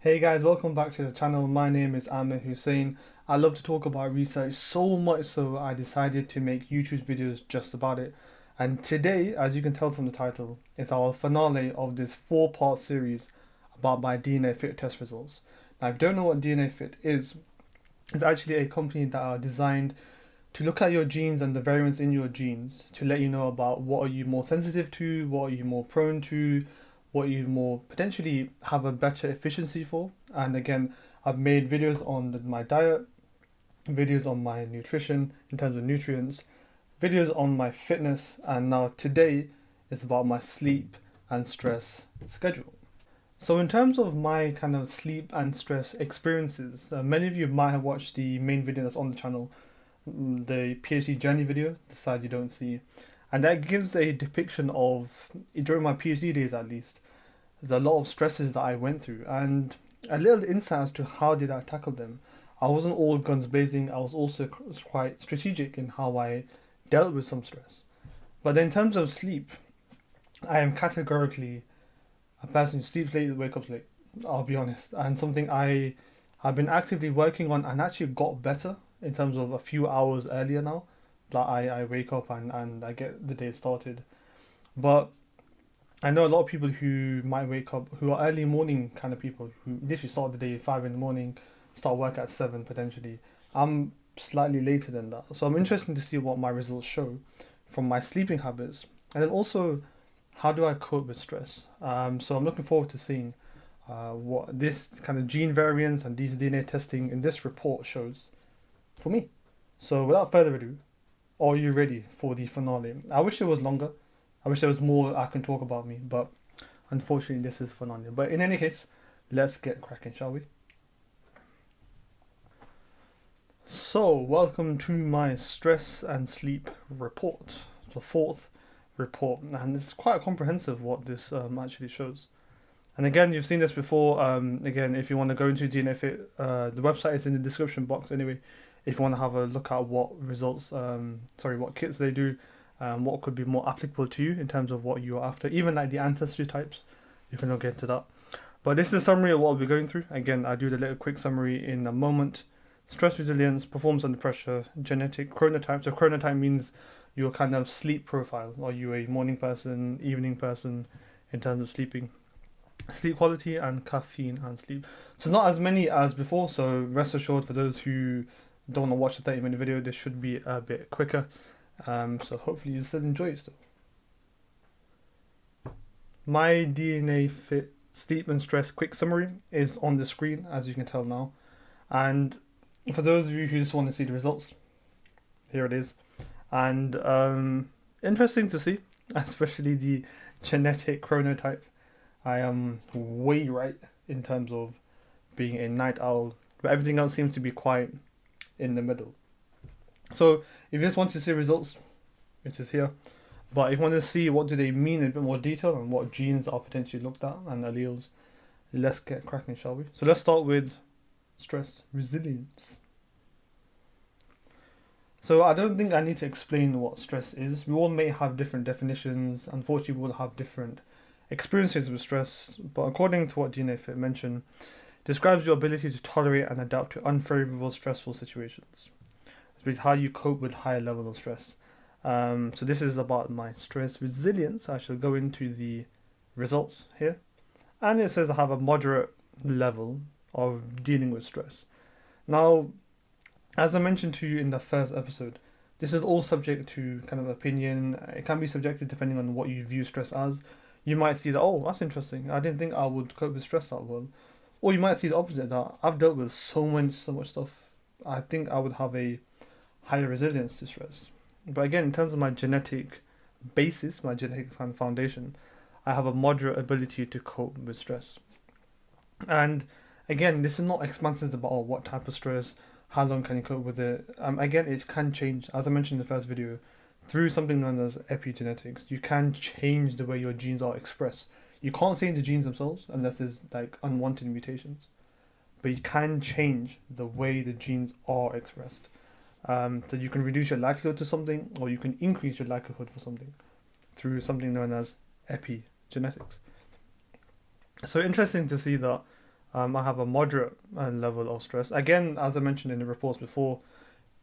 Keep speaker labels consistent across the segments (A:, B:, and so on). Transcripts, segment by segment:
A: Hey guys, welcome back to the channel. My name is Aamir Hussain. I love to talk about research so much so I decided to make YouTube videos just about it. And today, as you can tell from the title, is our finale of this 4-part series about my DNA fit test results. Now, if you don't know what DNA fit is, it's actually a company that are designed to look at your genes and the variants in your genes to let you know about what are you more sensitive to, what are you more prone to, what you more potentially have a better efficiency for. And again, I've made videos on my diet, videos on my nutrition in terms of nutrients, videos on my fitness, and now today is about my sleep and stress schedule. So in terms of my kind of sleep and stress experiences, many of you might have watched the main video that's on the channel, the PhD journey video, the side you don't see. And that gives a depiction of, during my PhD days at least, the lot of stresses that I went through and a little insight as to how did I tackle them. I wasn't all guns blazing, I was also quite strategic in how I dealt with some stress. But in terms of sleep, I am categorically a person who sleeps late, wake up late, I'll be honest. And something I have been actively working on and actually got better in terms of a few hours earlier now. That I wake up and I get the day started. But I know a lot of people who might wake up, who are early morning kind of people, who literally start the day at 5 in the morning, start work at 7 potentially. I'm slightly later than that. So I'm interested to see what my results show from my sleeping habits. And then also, how do I cope with stress? So I'm looking forward to seeing what this kind of gene variants and these DNA testing in this report shows for me. So without further ado, are you ready for the finale? I wish it was longer. I wish there was more I can talk about me, but unfortunately this is finale. But in any case, let's get cracking, shall we? So, welcome to my stress and sleep report, the fourth report, and it's quite comprehensive what this actually shows. And again, you've seen this before. Again, if you want to go into DNA Fit, the website is in the description box anyway. If you want to have a look at what results, what kits they do, what could be more applicable to you in terms of what you're after, even like the ancestry types, you can look into that. But this is a summary of what we'll be going through. Again, I'll do the little quick summary in a moment. Stress resilience, performance under pressure, genetic, chronotype. So chronotype means your kind of sleep profile. Are you a morning person, evening person in terms of sleeping? Sleep quality and caffeine and sleep. So not as many as before, so rest assured for those who don't want to watch the 30-minute video, this should be a bit quicker. So hopefully you still enjoy it still. My DNA Fit sleep and stress quick summary is on the screen, as you can tell now. And for those of you who just want to see the results, here it is. And interesting to see, especially the genetic chronotype. I am way right in terms of being a night owl, but everything else seems to be quite in the middle. So if you just want to see results, it is here. But if you want to see what do they mean in a bit more detail and what genes are potentially looked at and alleles, let's get cracking, shall we? So let's start with stress resilience. So I don't think I need to explain what stress is. We all may have different definitions. Unfortunately, we will have different experiences with stress. But according to what DNA Fit mentioned, describes your ability to tolerate and adapt to unfavorable, stressful situations. It's how you cope with higher level of stress. So this is about my stress resilience. I shall go into the results here. And it says I have a moderate level of dealing with stress. Now, as I mentioned to you in the first episode, this is all subject to kind of opinion. It can be subjective depending on what you view stress as. You might see that, oh, that's interesting. I didn't think I would cope with stress that well. Or you might see the opposite, that I've dealt with so much stuff. I think I would have a higher resilience to stress. But again, in terms of my genetic basis, my genetic foundation, I have a moderate ability to cope with stress. And again, this is not expansive about what type of stress, how long can you cope with it. Again, it can change. As I mentioned in the first video, through something known as epigenetics, you can change the way your genes are expressed. You can't change the genes themselves unless there's like unwanted mutations, but you can change the way the genes are expressed. So you can reduce your likelihood to something, or you can increase your likelihood for something through something known as epigenetics. So interesting to see that I have a moderate level of stress. Again, as I mentioned in the reports before,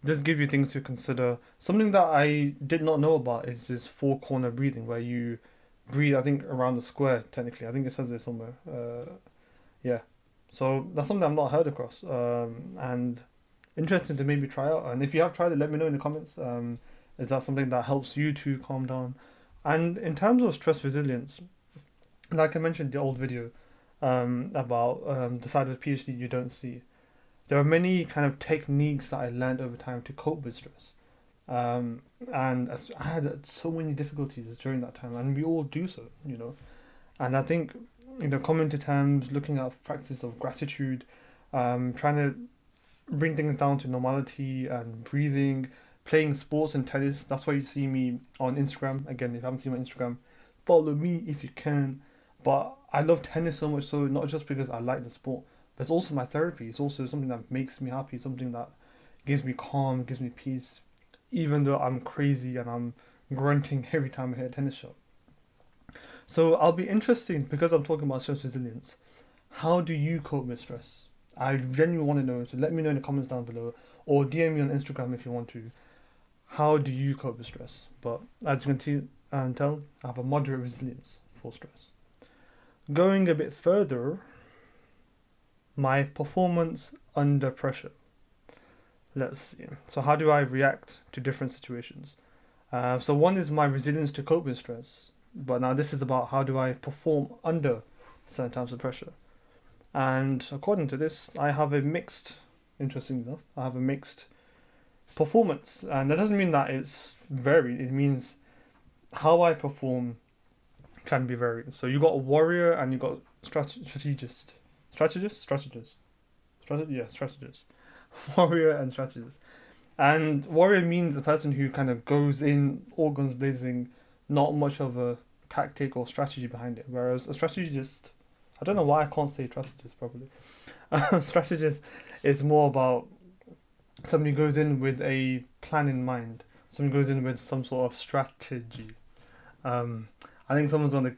A: just give you things to consider. Something that I did not know about is this four corner breathing, where you breathe, I think, around the square, technically. I think it says it somewhere. Yeah. So that's something I've not heard across. And interesting to maybe try out. And if you have tried it, let me know in the comments. Is that something that helps you to calm down? And in terms of stress resilience, like I mentioned in the old video about the side of the PhD you don't see, there are many kind of techniques that I learned over time to cope with stress. And I had so many difficulties during that time, and we all do so, you know. And I think, coming to terms, looking at practice of gratitude, trying to bring things down to normality and breathing, playing sports and tennis. That's why you see me on Instagram. Again, if you haven't seen my Instagram, follow me if you can. But I love tennis so much so, not just because I like the sport, but it's also my therapy. It's also something that makes me happy, something that gives me calm, gives me peace, even though I'm crazy and I'm grunting every time I hit a tennis shot. So I'll be interested because I'm talking about stress resilience. How do you cope with stress? I genuinely want to know, so let me know in the comments down below, or DM me on Instagram if you want to. How do you cope with stress? But as you can see and tell, I have a moderate resilience for stress. Going a bit further, my performance under pressure. Let's see. So how do I react to different situations? So one is my resilience to cope with stress. But now this is about how do I perform under certain times of pressure. And according to this, I have a mixed, interesting enough, I have a mixed performance. And that doesn't mean that it's varied. It means how I perform can be varied. So you got a warrior and you got strategist. Strategist. Warrior and strategist. And warrior means the person who kind of goes in all guns blazing, not much of a tactic or strategy behind it. Whereas a strategist, I don't know why I can't say strategist properly. Strategist is more about somebody goes in with a plan in mind. Somebody goes in with some sort of strategy. I think someone's gonna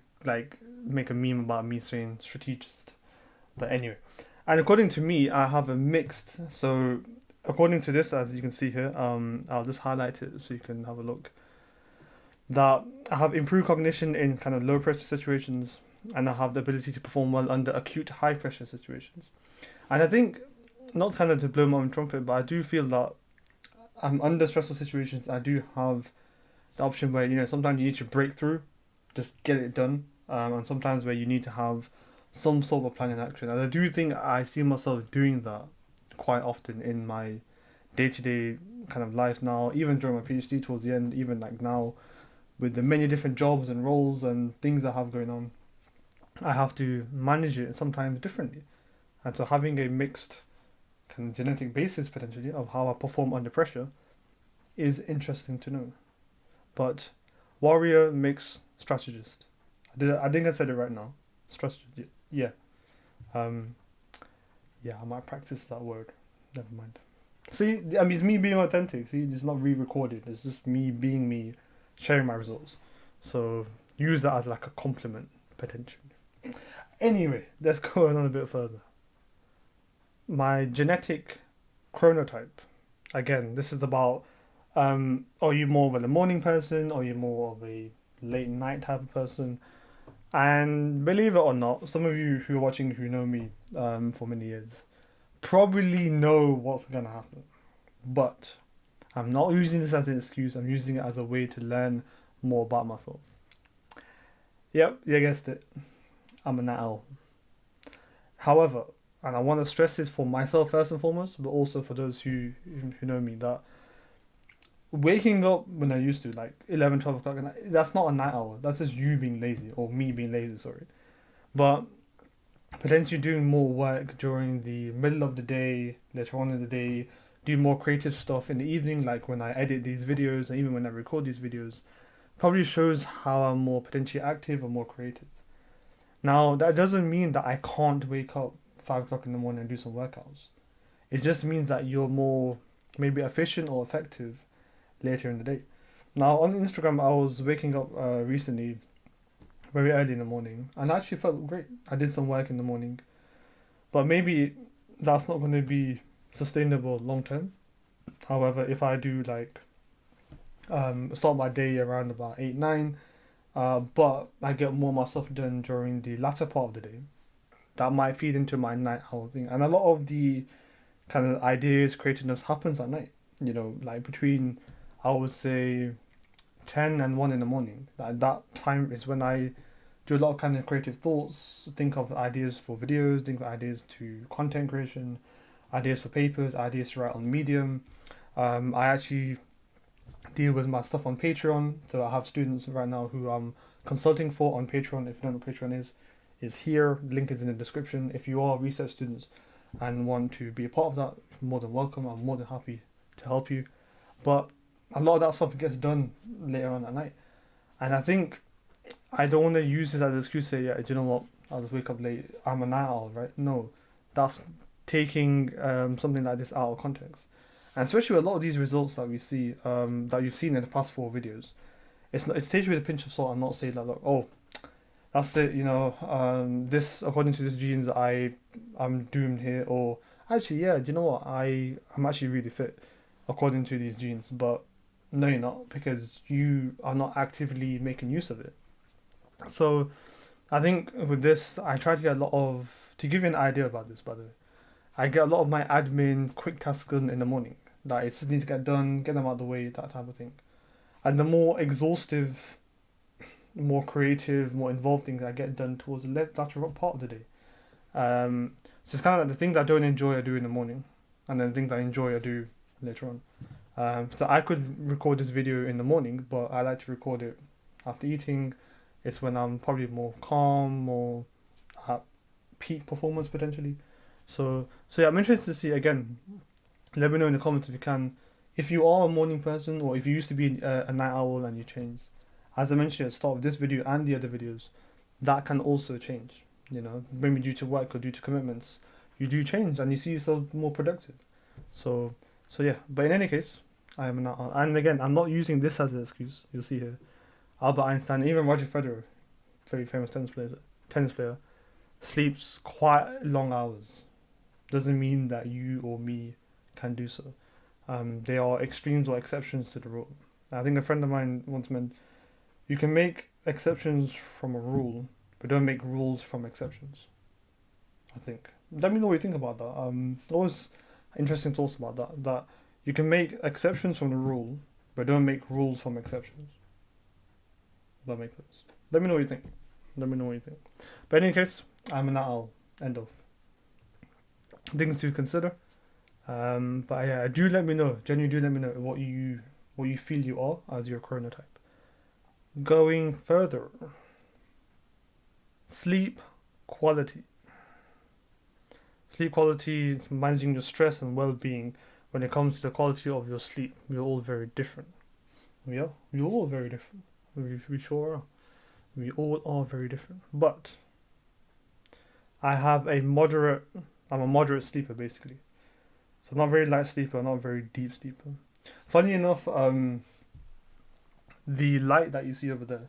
A: make a meme about me saying strategist. But anyway. And according to me, I have a mixed. So according to this, as you can see here, I'll just highlight it so you can have a look. That I have improved cognition in kind of low pressure situations, and I have the ability to perform well under acute high pressure situations. And I think, not kind of to blow my own trumpet, but I do feel that under stressful situations, I do have the option where, sometimes you need to break through, just get it done, and sometimes where you need to have some sort of plan in action. And I do think I see myself doing that quite often in my day-to-day kind of life now, even during my PhD towards the end, even like now, with the many different jobs and roles and things I have going on, I have to manage it sometimes differently. And so having a mixed kind of genetic basis potentially of how I perform under pressure is interesting to know. But warrior mix strategist. I think I said it right now. Strategy. Yeah. Yeah, I might practice that word. Never mind. See, I mean, it's me being authentic. See, it's not re-recorded. It's just me being me, sharing my results. So use that as like a compliment, potentially. Anyway, let's go on a bit further. My genetic chronotype. Again, this is about, are you more of a morning person? Are you more of a late night type of person? And believe it or not, some of you who are watching who know me for many years probably know what's going to happen. But I'm not using this as an excuse. I'm using it as a way to learn more about myself. Yep, you guessed it. I'm a night owl. However, and I want to stress this for myself first and foremost, but also for those who know me, that waking up when I used to, like 11, 12 o'clock, that's not a night owl. That's just you being lazy, or me being lazy, sorry. But potentially doing more work during the middle of the day, later on in the day, do more creative stuff in the evening, like when I edit these videos, and even when I record these videos, probably shows how I'm more potentially active or more creative. Now, that doesn't mean that I can't wake up 5 o'clock in the morning and do some workouts. It just means that you're more maybe efficient or effective later in the day. Now, on Instagram, I was waking up recently, very early in the morning, and I actually felt great. I did some work in the morning, But maybe that's not going to be sustainable long term. However, if I do like start my day around about 8 9, but I get more of my stuff done during the latter part of the day, that might feed into my night owl thing. And a lot of the kind of ideas, creativeness happens at night. You know, like between, I would say, 10 and 1 in the morning. That time is when I do a lot of kind of creative thoughts, think of ideas for videos, think of ideas to content creation, ideas for papers, ideas to write on Medium. I actually deal with my stuff on Patreon, so I have students right now who I'm consulting for on Patreon. If you don't know what Patreon is here. Link is in the description. If you are research students and want to be a part of that, you're more than welcome. I'm more than happy to help you. But a lot of that stuff gets done later on at night. And I think I don't want to use this as an excuse to say, yeah, do you know what, I'll just wake up late, I'm a night owl, right? No, that's taking something like this out of context. And especially with a lot of these results that we see, that you've seen in the past 4 videos, it's taken with a pinch of salt and not say like, oh, that's it, you know, this, according to this genes, I'm doomed here, or actually, yeah, do you know what, I'm actually really fit according to these genes, but no, you're not, because you are not actively making use of it. So I think with this, I try to get a lot of, to give you an idea about this, by the way, I get a lot of my admin quick tasks done in the morning. That it just needs to get done, get them out of the way, that type of thing. And the more exhaustive, more creative, more involved things I get done towards the latter part of the day. So it's kind of like the things I don't enjoy I do in the morning, and then the things I enjoy I do later on. So I could record this video in the morning, but I like to record it after eating. It's when I'm probably more calm, more at peak performance potentially. So yeah, I'm interested to see again. Let me know in the comments if you can, if you are a morning person or if you used to be a night owl and you changed. As I mentioned at the start of this video and the other videos, that can also change. You know, maybe due to work or due to commitments, you do change and you see yourself more productive. So yeah. But in any case, I am a night owl. And again, I'm not using this as an excuse. You'll see here, Albert Einstein, even Roger Federer, very famous tennis player, sleeps quite long hours. Doesn't mean that you or me can do so. There are extremes or exceptions to the rule. I think a friend of mine once meant, you can make exceptions from a rule, but don't make rules from exceptions. I think. Let me know what you think about that. Always interesting thoughts about that. That you can make exceptions from the rule, but don't make rules from exceptions. That makes sense. Let me know what you think. Let me know what you think. But in any case, I'm an owl. End of. Things to consider. But yeah, do let me know. Genuinely, do let me know what you feel you are as your chronotype. Going further, sleep quality. Sleep quality is managing your stress and well-being. When it comes to the quality of your sleep, we're all very different. We're all very different. We sure are. We all are very different. But I'm a moderate sleeper basically. So I'm not very light sleeper, not very deep sleeper. Funny enough, the light that you see over there,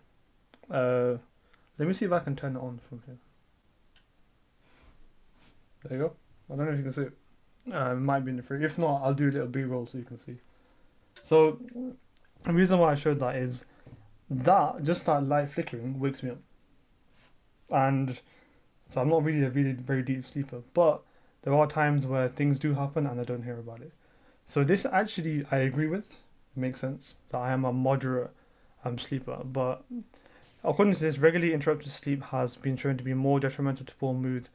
A: let me see if I can turn it on from here. There you go. I don't know if you can see it. It might be in the frame. If not, I'll do a little B-roll so you can see. So the reason why I showed that is that just that light flickering wakes me up. And so I'm not really a very deep sleeper, but there are times where things do happen and I don't hear about it. So this actually I agree with. It makes sense that I am a moderate sleeper, but according to this, regularly interrupted sleep has been shown to be more detrimental to poor mood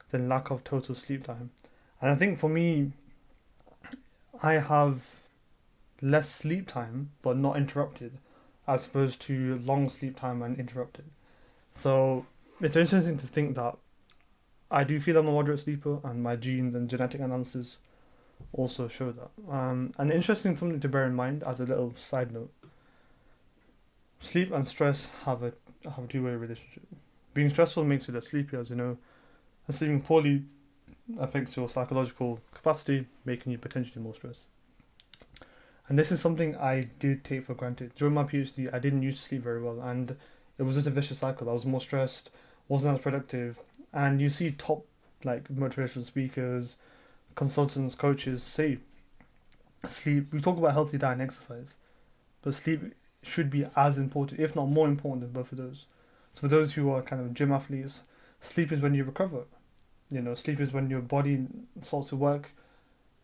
A: than lack of total sleep time. And I think for me, I have less sleep time but not interrupted, as opposed to long sleep time and interrupted. So it's interesting to think that I do feel I'm a moderate sleeper, and my genes and genetic analysis also show that. And interesting something to bear in mind as a little side note: sleep and stress have a two-way relationship. Being stressful makes you less sleepy, as you know, and sleeping poorly affects your psychological capacity, making you potentially more stressed. And this is something I did take for granted. During my PhD, I didn't used to sleep very well, and it was just a vicious cycle. I was more stressed, wasn't as productive, and you see top like motivational speakers, consultants, coaches say sleep. We talk about healthy diet and exercise, but sleep should be as important, if not more important, than both of those. So for those who are kind of gym athletes, sleep is when you recover. Sleep is when your body starts to work,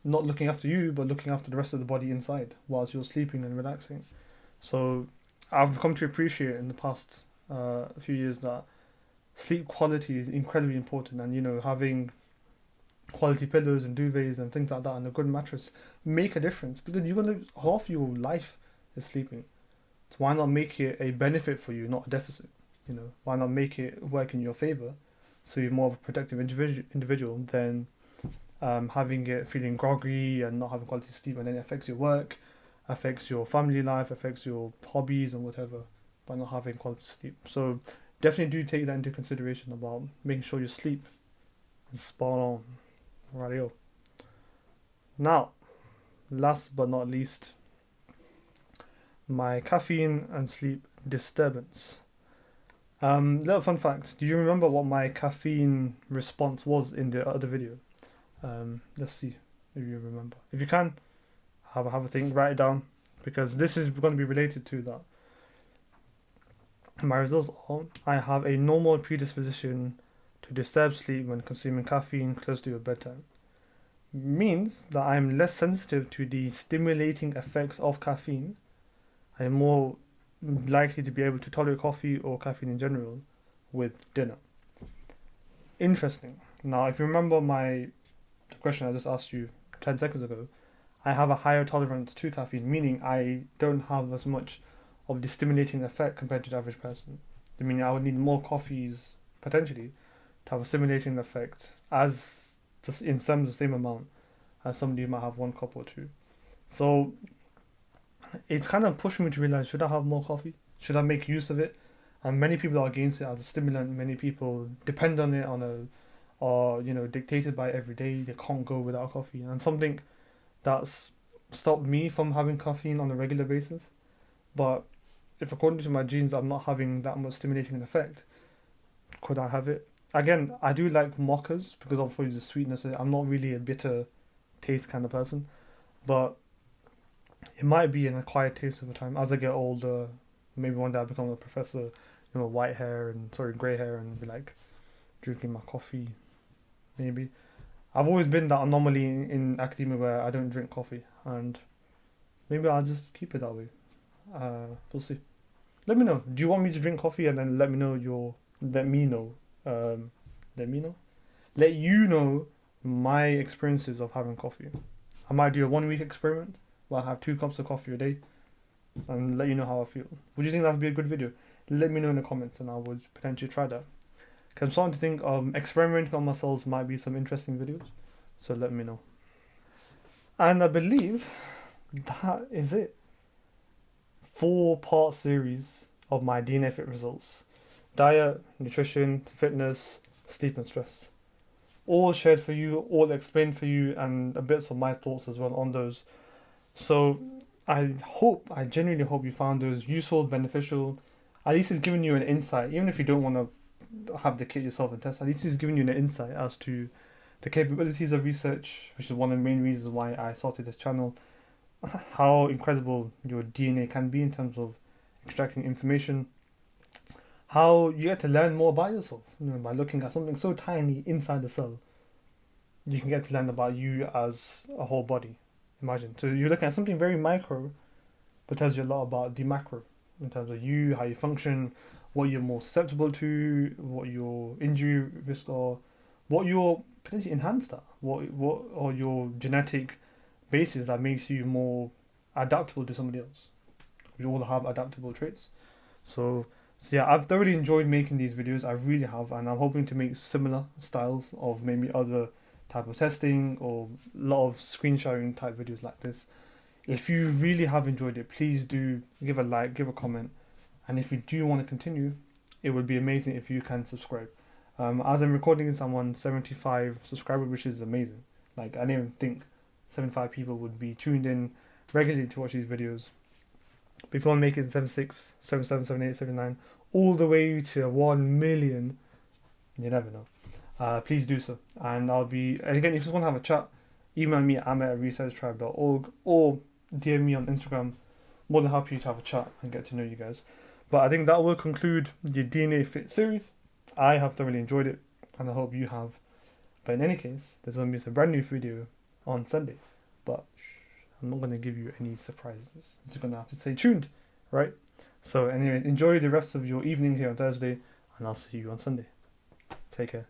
A: not looking after you, but looking after the rest of the body inside whilst you're sleeping and relaxing. So I've come to appreciate in the past few years that sleep quality is incredibly important, and having quality pillows and duvets and things like that and a good mattress make a difference, because you're gonna half your life is sleeping. So why not make it a benefit for you, not a deficit? Why not make it work in your favor, so you're more of a productive individual than having it feeling groggy and not having quality sleep, and then it affects your work, affects your family life, affects your hobbies and whatever by not having quality sleep. So definitely do take that into consideration about making sure your sleep is spot on. Radio. Now, last but not least, my caffeine and sleep disturbance. Little fun fact: do you remember what my caffeine response was in the other video? Let's see if you remember. If you can, have a think, write it down, because this is going to be related to that. My results are: I have a normal predisposition to disturb sleep when consuming caffeine close to your bedtime. Means that I'm less sensitive to the stimulating effects of caffeine. I'm more likely to be able to tolerate coffee or caffeine in general with dinner. Interesting. Now, if you remember the question I just asked you 10 seconds ago, I have a higher tolerance to caffeine, meaning I don't have as much of the stimulating effect compared to the average person. I mean, I would need more coffees, potentially, to have a stimulating effect, as just in terms of the same amount as somebody who might have one cup or two. So it's kind of pushed me to realize, should I have more coffee? Should I make use of it? And many people are against it as a stimulant. Many people depend on it or dictated by it every day. They can't go without coffee. And something that's stopped me from having caffeine on a regular basis. But if according to my genes I'm not having that much stimulating effect, could I have it? Again, I do like mochas because of the sweetness. I'm not really a bitter taste kind of person, but it might be an acquired taste over time. As I get older, maybe one day I become a professor, grey hair and be like drinking my coffee, maybe. I've always been that anomaly in academia where I don't drink coffee, and maybe I'll just keep it that way. We'll see. Let me know. Do you want me to drink coffee? And then let you know my experiences of having coffee. I might do a 1 week experiment where I have 2 cups of coffee a day and let you know how I feel. Would you think that would be a good video? Let me know in the comments and I would potentially try that. Because I'm starting to think experimenting on myself might be some interesting videos. So let me know. And I believe that is it. 4-part series of my DNA Fit results. Diet, nutrition, fitness, sleep and stress. All shared for you, all explained for you, and a bit of my thoughts as well on those. So I genuinely hope you found those useful, beneficial. At least it's given you an insight, even if you don't want to have the kit yourself and test, at least it's given you an insight as to the capabilities of research, which is one of the main reasons why I started this channel. How incredible your DNA can be in terms of extracting information. How you get to learn more about yourself, by looking at something so tiny inside the cell. You can get to learn about you as a whole body. Imagine. So you're looking at something very micro, but tells you a lot about the macro in terms of you, how you function, what you're more susceptible to, what your injury risks are, what you're potentially enhanced at, what are your genetic basis that makes you more adaptable to somebody else. We all have adaptable traits. So yeah, I've thoroughly enjoyed making these videos. I really have, and I'm hoping to make similar styles of maybe other type of testing or a lot of screen sharing type videos like this. If you really have enjoyed it, please do give a like, give a comment, and if you do want to continue, it would be amazing if you can subscribe. As I'm recording this, I'm on 75 subscribers, which is amazing. Like, I didn't even think 75 people would be tuned in regularly to watch these videos. But if you want to make it 76, 77, 78, 79, all the way to 1 million, you never know. please do so. And I'll be, and again, if you just want to have a chat, email me at aamir@researchtribe.org or DM me on Instagram. More than happy to have a chat and get to know you guys. But I think that will conclude the DNA Fit series. I have thoroughly enjoyed it, and I hope you have. But in any case, there's going to be a brand new video on Sunday. But I'm not going to give you any surprises. You're just going to have to stay tuned, right? So anyway, enjoy the rest of your evening here on Thursday, and I'll see you on Sunday. Take care.